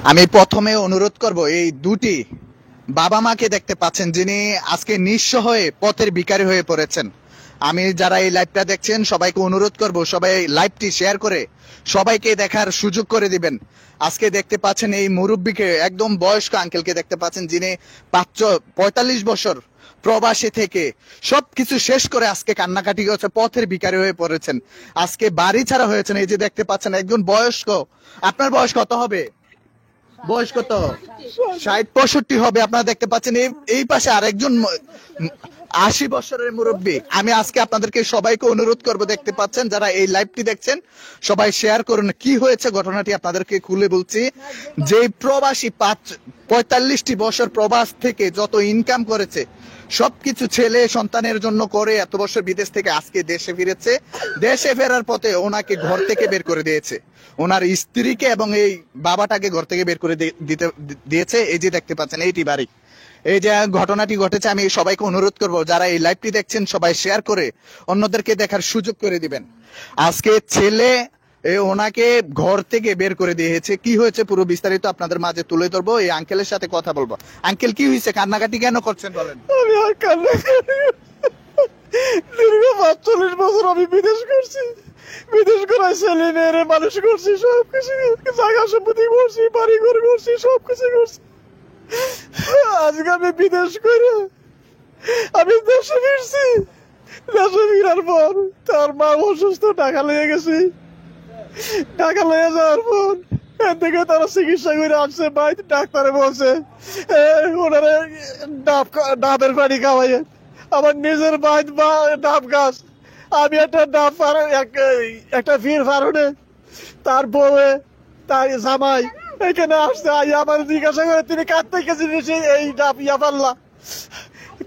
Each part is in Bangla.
আমি প্রথমে অনুরোধ করব এই দুটি বাবা মাকে দেখতে পাচ্ছেন যিনি আজকে নিঃস্ব হয়ে পথের ভিখারি হয়ে পড়েছেন। আমি যারা এই লাইভটা দেখছেন সবাইকে অনুরোধ করব সবাই লাইভটি শেয়ার করে সবাইকে দেখার সুযোগ করে দিবেন। আজকে দেখতে পাচ্ছেন এই মুরব্বীকে, একদম বয়স্ক আঙ্কেলকে দেখতে পাচ্ছেন যিনি 45 বছর প্রবাসী থেকে সবকিছু শেষ করে আজকে কান্নাকাটি করছে, পথের ভিখারি হয়ে পড়েছেন, আজকে বাড়ি ছাড়া হয়েছেন। এই যে দেখতে পাচ্ছেন একজন বয়স্ক, আপনার বয়স কত হবে? বয়স কত? 60-65 হবে। আপনারা দেখতে পাচ্ছেন এই পাশে আরেকজন 80 বছরের মুরব্বী। আমি আজকে আপনাদেরকে সবাইকে অনুরোধ করব, দেখতে পাচ্ছেন যারা এই লাইভটি দেখছেন সবাই শেয়ার করুন। কি হয়েছে ঘটনাটি আপনাদেরকে খুলে বলছি। যে প্রবাসী 45টি বছর প্রবাস থেকে যত ইনকাম করেছে সবকিছু ছেলে সন্তানের জন্য করে এত বছর বিদেশ থেকে আজকে দেশে ফিরেছে। দেশে ফেরার পথে ওনাকে ঘর থেকে বের করে দিয়েছে, ওনার স্ত্রীকে এবং এই বাবাটাকে ঘর থেকে বের করে দিয়েছে। এই যে দেখতে পাচ্ছেন এইটি বাড়ি। এই যে ঘটনাটি ঘটেছে, আমি সবাইকে অনুরোধ করব যারা এই লাইভটি দেখছেন সবাই শেয়ার করে অন্যদেরকে দেখার সুযোগ করে দিবেন। আজকে ছেলে ওনাকে ঘর থেকে বের করে দিয়েছে। কি হয়েছে পুরো বিস্তারিত আপনাদের মাঝে তুলে ধরবো, এই আঙ্কেলের সাথে কথা বলবো। আঙ্কেল কি হয়েছে, কান্নাকাটি কেন করছেন বলেন? আমি আর কান্নাকাটি, দীর্ঘ 45 বছর আমি বিদেশ করছি, বিদেশ করাই ছেলে মেয়েরে মানুষ করছি, সবকিছু জায়গা সম্পত্তি করছি, বাড়ি ঘর করছি, সবকিছু করছি। আজকে আমি বিদেশ করে আমি দেশে ফিরছি। দেশে ফিরার পর তার মা অসুস্থ, টাকা লেগে গেছি। টাকা লয়ে যাওয়ার পর এর থেকে তারা চিকিৎসা করে আসছে। ভাই ডাক্তারে বলছে ওনারে ডাবের পানি খাওয়াই। আমার নিজের ভাই ডাব গাছ, আমি একটা ডাব একটা ফির ফারণে তার বউয়ে তার জামাই এখানে আসছে। আমার জিজ্ঞাসা করে তিনি কার থেকে জিনিসে এই ডাব পারলা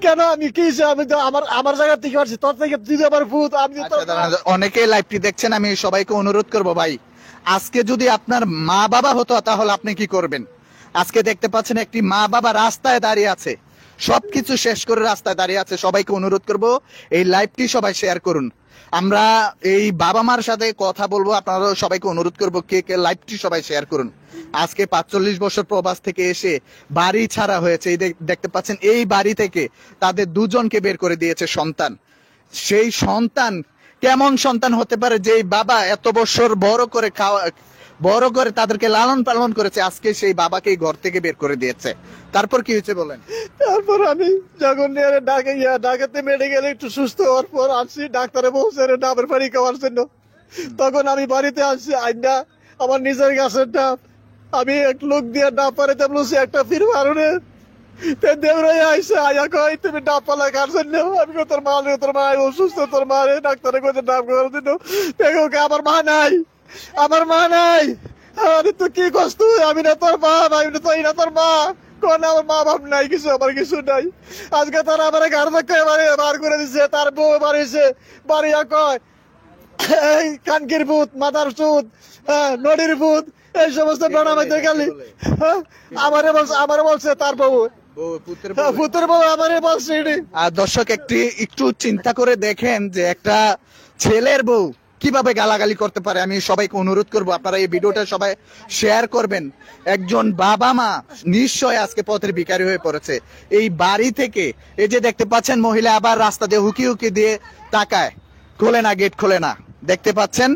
কেন? আমি কি আমি তো আমার জায়গা থেকে পারছি, তোর থেকে তুই আমার ভূত। আমি অনেকে লাইভটি দেখছেন, আমি সবাইকে অনুরোধ করব ভাই, আজকে যদি আপনার মা বাবা হতো তাহলে আপনি কি করবেন? আজকে দেখতে পাচ্ছেন একটি মা বাবা রাস্তায় দাঁড়িয়ে আছে, সবকিছু শেষ করে রাস্তায় দাঁড়িয়ে আছে। সবাইকে অনুরোধ করব এই লাইভটি সবাই শেয়ার করুন। আমরা এই বাবা মার সাথে কথা বলবো, আপনারা সবাইকে অনুরোধ করব কে কে লাইভটি সবাই শেয়ার করুন। আজকে 45 বছর প্রবাস থেকে এসে বাড়ি ছাড়া হয়েছে। এই দেখতে পাচ্ছেন এই বাড়ি থেকে তাদের দুজনকে বের করে দিয়েছে সন্তান। সেই সন্তান কেমন সন্তান হতে পারে যে বাবা এত বছর বড় করে তাদেরকে লালন পালন করেছে, আজকে সেই বাবাকে ঘর থেকে বের করে দিয়েছে। তারপর কি হয়েছে বলেন? তারপর আমি যখন ঢাকাতে মেডিকেলে একটু সুস্থ হওয়ার পর আসছি, ডাক্তারে বলছে ডাবের পানি খাওয়ার জন্য। তখন আমি বাড়িতে আসছি, আইনা আমার নিজের গাছের ডাব আমি এক লোক দিয়ে ডাব পাড়িতে বলছি একটা ফির মারুনে দেবরাই আইসে আয়া কয় তুমি ডাব পালা খাওয়ার জন্য। আমি তোর মা অসুস্থ, তোর মা রে ডাক্তারে কইতে ডাব খাওয়ার জন্য। দেখো আমার মা নাই, আমার মা নাই। আরে তুই কি করছ তুই? আমি না তোর বাপ, আমি না তুই না তোর মা। কোন আমার মা বাপ নাই, কিছু আমার কিছু নাই। আজকে তারা আমার ঘর থেকে বার করে দিছে, তার বউ বাড়িছে, বাড়িয়া কয় এই কানকির ভূত, মাথার চুত, নদীর ভূত, এই সমস্ত প্রণামাইতে গেলি। আমারে বলছে তার বউ, পুত্র বউ আমারে বলছে। আর দর্শক একটু চিন্তা করে দেখেন যে একটা ছেলের বউ কিভাবে গালাগালি করতে পারে। আমি সবাইকে অনুরোধ করব আপনারা এই ভিডিওটা সবাই শেয়ার করবেন। একজন বাবা মা নিশ্চয় আজকে পথের ভিখারি হয়ে পড়েছে। এই বাড়ি থেকে এই যে দেখতে পাচ্ছেন মহিলা আবার রাস্তা দিয়ে হুকি হুকি দিয়ে তাকায়, খোলে না, গেট খোলে না। দেখতে পাচ্ছেন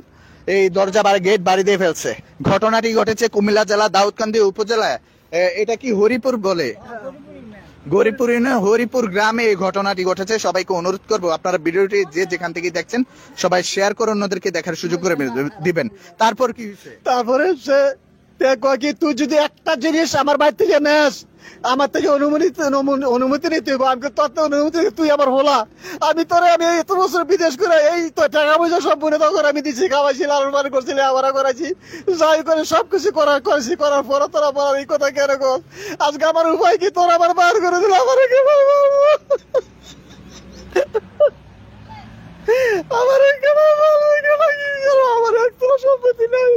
এই দরজা গেট বাড়ি দিয়ে ফেলছে। ঘটনাটি ঘটেছে কুমিল্লা জেলা দাউদকান্দি উপজেলায়। এটা কি হরিপুর বলে, হরিপুর গ্রামে এই ঘটনাটি ঘটেছে। সবাইকে অনুরোধ করবো আপনারা ভিডিওটি যে যেখান থেকে দেখছেন সবাই শেয়ার করে অন্যদেরকে দেখার সুযোগ করে দিবেন। তারপর কি হয়েছে? তারপরে সে কি তুই যদি একটা জিনিস আমার বাড়ি থেকে নেস, আমার থেকে অনুমতি নিতে হবে। আমি তোর তো অনুমতি, তুই আমার হলা। আমি এত বছর বিদেশ করে এই তো টাকা পয়সা সব মনে তখন আমি দিচ্ছি, খাওয়াইছি, লালন পালন করছি, আবার করাইছি, যাই করে সবকিছু করার পর তোরা বলার এই কথা কেন কর? আজকে আমার উপায় কি? তোরা আমার বার করে দিল, আমার আমার একটা সম্পত্তি নাই,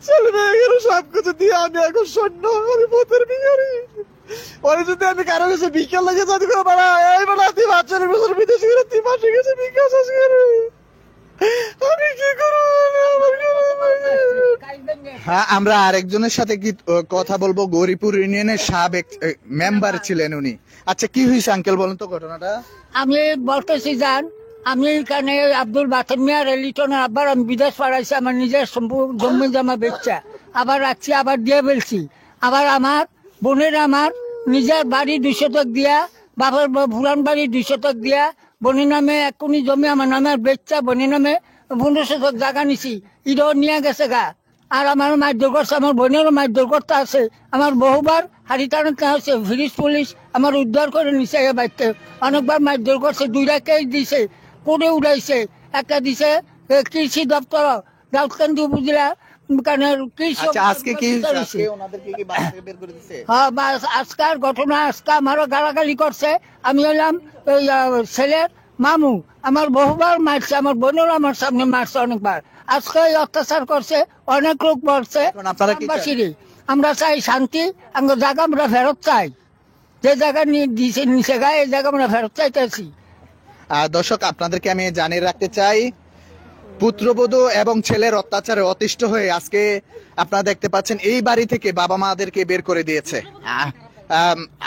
ছেলে মেয়ে সবকিছু দিয়ে আমি এখন সৈন্য, আমি পথের ভিখারি। ওরে যদি আমি কারো কাছে ভিক্ষা লাগে যদি করে বাড়া এই বেলা তুই 45 বছর বিদেশে গেলে 3 মাসে গেছে ভিক্ষা শেষ করে আমি কি করবো? আমার হ্যাঁ, আমরা আরেকজনের সাথে কি কথা বলবো। গৌরীপুর ইউনিয়নের সাবেক মেম্বার ছিলেন উনি। আচ্ছা, কি হয়েছে আঙ্কেল বলেন তো ঘটনাটা। আমি বলতেছি যান, আমি এখানে আব্দুল বাতেন মিয়া লিটনের আবার আমি বিদেশ পাঠাইছি আমার নিজের জমি জমা বেচা, আবার রাখছি, আবার দিয়ে ফেলছি। আবার আমার বোনের আমার নিজের বাড়ি 2 শতক দিয়া, বাবার ভুলান বাড়ি 2 শতক দিয়া, বোনের নামে 1 কোটি জমি আমার নামে বেচা, বোনের নামে 15 শতক জায়গা নিছি, ইডও নিয়ে গেছে গা। আর আমার মারধর করছে, আমার বোনেরও মারধর করতে আছে। আমার বহুবার হাড়ি টানাতে হচ্ছে, ব্রিটিশ পুলিশ আমার উদ্ধার করে নিছে এ বাড়িতে। অনেকবার মারধর করছে, 2টা কেস দিছে, কোর্টে উঠাইছে। একটা দিছে কৃষি দপ্তর দাউদকান্দি উপজেলা কৃষি। আচ্ছা, আজকে কি আজকে ওনাদেরকে কি বাসা থেকে বের করে দিছে? হ্যাঁ, আজকার ঘটনা, আজকে আমারও গালাগালি করছে। আমি হলাম ওই ছেলের মামু, আমার বহুবার মারছে, আমার বোনেরও আমার সামনে মারছে অনেকবার। আজকে এই অত্যাচার করছে, অনেক লোক বলছে। এখন আপনারা কি চান? আমরা চাই শান্তি, আমরা জায়গা আমরা ফেরত চাই। যে জায়গা দিছে নিচে গায়ে, এই জায়গা আমরা ফেরত চাইতেছি। দর্শক, আপনাদেরকে আমি জানিয়ে রাখতে চাই, পুত্রবধূ এবং ছেলের অত্যাচারে অতিষ্ঠ হয়ে আজকে আপনারা দেখতে পাচ্ছেন এই বাড়ি থেকে বাবা মাদেরকে বের করে দিয়েছে।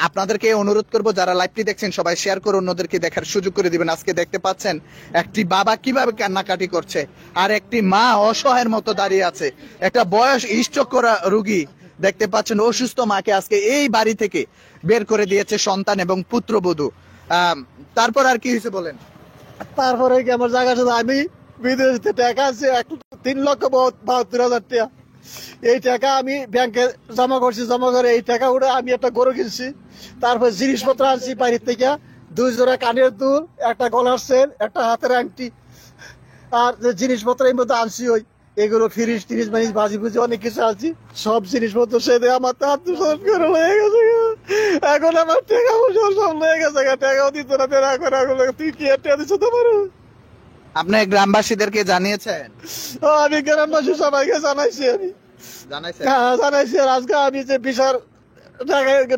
আপনাদেরকে অনুরোধ করব, যারা লাইভটি দেখছেন সবাই শেয়ার করে অন্যদেরকে দেখার সুযোগ করে দিবেন। আজকে দেখতে পাচ্ছেন একটি বাবা কিভাবে কান্নাকাটি করছে, আর একটি মা অসহায়ের মতো দাঁড়িয়ে আছে। একটা বয়স স্ট্রোক করা রোগী দেখতে পাচ্ছেন, অসুস্থ মাকে আজকে এই বাড়ি থেকে বের করে দিয়েছে সন্তান এবং পুত্রবধূ। তারপর আর কি হয়েছে বলেন। তারপরে কি আমার জায়গা শুধু আমি বিদেশে টাকা আছে 3,72,000 টাকা। এই টাকা আমি ব্যাংকে জমা করছি, জমা করে এই টাকা উঠে আমি একটা গরু কিনছি। তারপর জিনিসপত্র আনছি বাড়ির থেকে, 2 জোড়া কানের দুল, একটা গলার সেল, একটা হাতের আংটি, আর যে জিনিসপত্র এই মধ্যে আনছি ওই এগুলো ফ্রিজ টিরিজ মানে বাজি বুঝি অনেক কিছু আনছি। সব জিনিসপত্র সে আমার তো আত্মসাৎ করে হয়ে গেছে। এখন আমার টাকা পয়সা সব হয়ে গেছে, টাকাও দিত না। তুই কি একটা দিচ্ছ তোমার? আপনি গ্রামবাসীদেরকে জানিয়েছেন? আমি গ্রামবাসী সবাইকে জানাইছি, আমি জানাইছেন? জানাইছি। আর আজকে আমি যে বিচার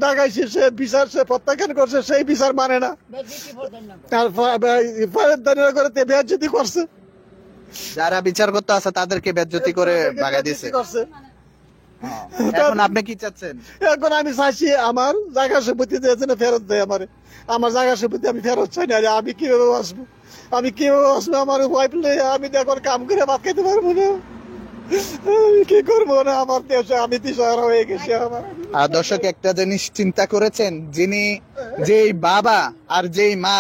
ঢাকাইছি, সে বিচার সে প্রত্যাখ্যান করছে, সেই বিচার মানে না। তারপর করে বেয়াজ্জতি করছে, যারা বিচার করতে আছে তাদেরকে বেজ্জতি করে ভাগাই দিছে। এখন আপনি কি চাচ্ছেন? এখন আমি চাইছি আমার জায়গা সম্পত্তি দিয়েছে না ফেরত দেয় আমারে। আমার জায়গা সম্পত্তি আমি ফেরত চাই না। আমি কিভাবে আসবো, আমি কিভাবে আসবো? আমার ওয়াইফ নেই, আমি তো এখন কাম করে ভাত খেতে পারবো না। আমি কি করবো না, আমার দেশে আমি দিশাহারা হয়ে গেছি। আমার দর্শক, একটা জিনিস চিন্তা করেছেন, যিনি যেই বাবা আর যেই মা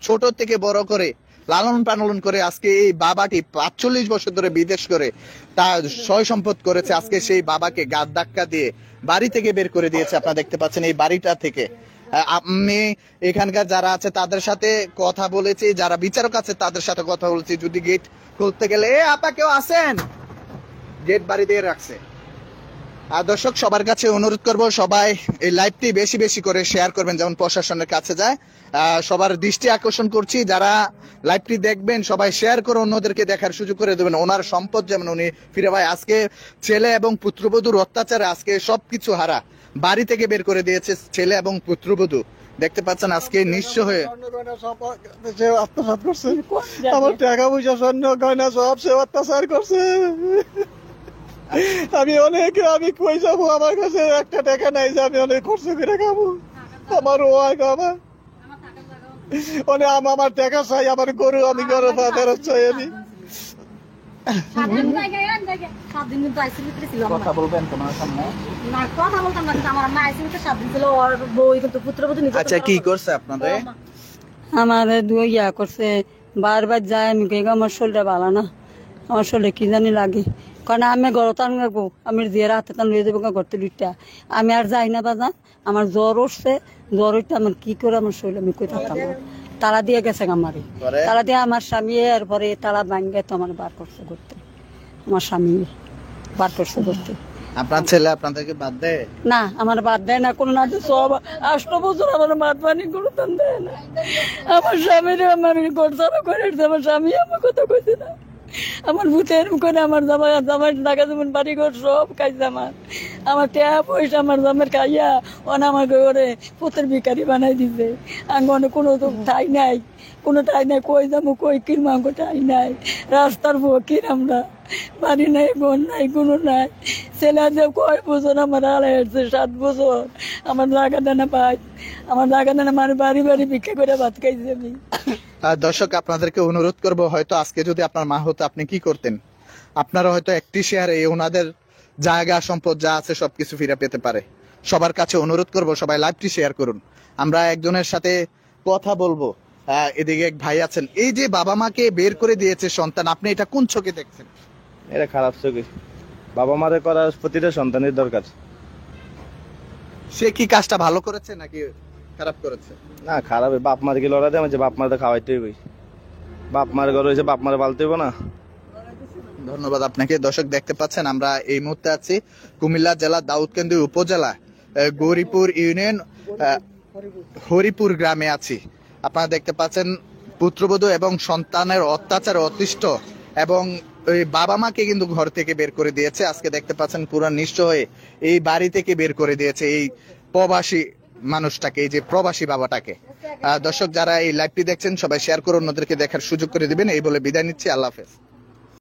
ছোট থেকে বড় করে লালন পালন করে আজকে এই বাবাটি 45 বছর ধরে বিদেশ করে তার সয় সম্পদ করেছে, আজকে সেই বাবাকে গাদ ধাক্কা দিয়ে বাড়ি থেকে বের করে দিয়েছে। আপনারা দেখতে পাচ্ছেন এই বাড়িটা থেকে। আমি এখানকার যারা আছে তাদের সাথে কথা বলেছি, যারা বিচারক আছে তাদের সাথে কথা বলেছি। যদি গেট খুলতে গেলে আপা কেউ আসেন, গেট বাড়ি দিয়ে রাখছে। আর দর্শক, সবার কাছে অনুরোধ করব, সবাই এই লাইভটি বেশি বেশি করে শেয়ার করবেন, যেমন প্রশাসনের কাছে যায়। সবার দৃষ্টি আকর্ষণ করছি, যারা লাইভটি দেখবেন সবাই শেয়ার করে অন্যদেরকে দেখার সুযোগ করে দেবেন। ওনার সম্পদ যেমন উনি ফিরে পায়। আজকে ছেলে এবং পুত্রবধূর অত্যাচারে আজকে সবকিছু হারা বাড়ি থেকে বের করে দিয়েছে ছেলে এবং পুত্রবধূ। দেখতে পাচ্ছেন আজকে নিঃস্ব হয়ে আত্মসাৎ করছে। আমার টাকা পয়সা স্বর্ণ গয়না সব সে অত্যাচার করছে। আমি কই যাবো? আমার কাছে একটা টাকা নাই যে আমি অনেক খরচ করে খাবো। আমার আমার টাকা চাই, আমার গরু আমি গরু ফেরত চাই। আমি কথা বলবেন তোমার সামনে। আচ্ছা, কি করছে আপনাদের? আমার ইয়া করছে, বারবার যায়। আমি কে আমার শরীরটা ভালো না, আমার শরীরে কি জানি লাগে। কারণ আমি গরত আনবো, আমি দিয়ে রাতে টান লয়ে যাবো করতে দুইটা। আমি আর যাই না বাজার, আমার জ্বর উঠছে। জ্বর উঠতে আমার কি করে আমার শরীর আমি কই থাকতাম। তারা দিয়ে গেছে আমারে, তারা দিয়ে আমার স্বামী এরপরে তারা ভাঙ্গে তো আমার বার করছে করতে। আমার স্বামী বার করছে করতে। আপনার ছেলে আপনাদেরকে বাদ দেয় না? আমার বাদ দেয় না কোনো, না সব 8 বছর আমার বাদ পানি করতাম দেয় না। আমার স্বামীর আমার গোড়সানো করে আমার স্বামী আমার কথা কইছে না। আমার ভূতের করে আমার জামাই টাকা যেমন বাড়ি ঘর সব খাইছে। আমার টাকা পয়সা আমার জামের খাইয়া অন আমাকে করে পুতের ভিখারি বানাই দিছে। আঙ্গনে কোনো তো ঠাই নাই, কোনো ঠাই নাই। কই যাবো, কই কিনবো, আমাকে ঠাই নাই। রাস্তার ফকির আমরা। বাড়ি নাই, বোন নাই, কোনো নাই। ছেলে যে কয় বছর আমার আড়াই আসছে, 7 বছর। আমার জায়গা দেনা পাই, আমার জায়গা দেনা মানে বাড়ি বাড়ি ভিক্ষা করে ভাত খাইছি আমি। দর্শক আপনাদেরকে অনুরোধ করব, হয়তো আজকে যদি আপনার মা হতো আপনি কি করতেন? আপনারা হয়তো একটি শেয়ারে ওনাদের জায়গা সম্পদ যা আছে সবকিছু ফিরে পেতে পারে। সবার কাছে অনুরোধ করব, সবাই লাইভটি শেয়ার করুন। আমরা একজনের সাথে কথা বলবো। এদিকে এক ভাই আছেন, এই যে বাবা মাকে বের করে দিয়েছে সন্তান, আপনি এটা কোন চোখে দেখছেন? এটা খারাপ চোখে। বাবা মারে করার প্রতিটা সন্তানের দরকার। সে কি কাজটা ভালো করেছে নাকি খারাপ করেছে? না, খারাপ। বাপ মার কি লড়া দেয়, বাপ মারে তো খাওয়াইতে হইবই। বাপ মার ঘর হয়েছে, বাপ মারে পালতে হইব না। ধন্যবাদ আপনাকে। দর্শক দেখতে পাচ্ছেন আমরা এই মুহূর্তে আছি কুমিল্লা জেলা দাউদকান্দি উপজেলা গৌরীপুর ইউনিয়ন হরিপুর গ্রামে আছি। আপনারা দেখতে পাচ্ছেন পুত্রবধূ এবং সন্তানের অত্যাচার অতিষ্ঠ, এবং ওই বাবা মাকে কিন্তু ঘর থেকে বের করে দিয়েছে। আজকে দেখতে পাচ্ছেন পুরো নিঃস্ব হয়ে এই বাড়ি থেকে বের করে দিয়েছে এই প্রবাসী মানুষটাকে, এই যে প্রবাসী বাবাটাকে। দর্শক যারা এই লাইভটি দেখছেন সবাই শেয়ার করুন, অন্যদেরকে দেখার সুযোগ করে দিবেন। এই বলে বিদায় নিচ্ছি, আল্লাহ হাফেজ।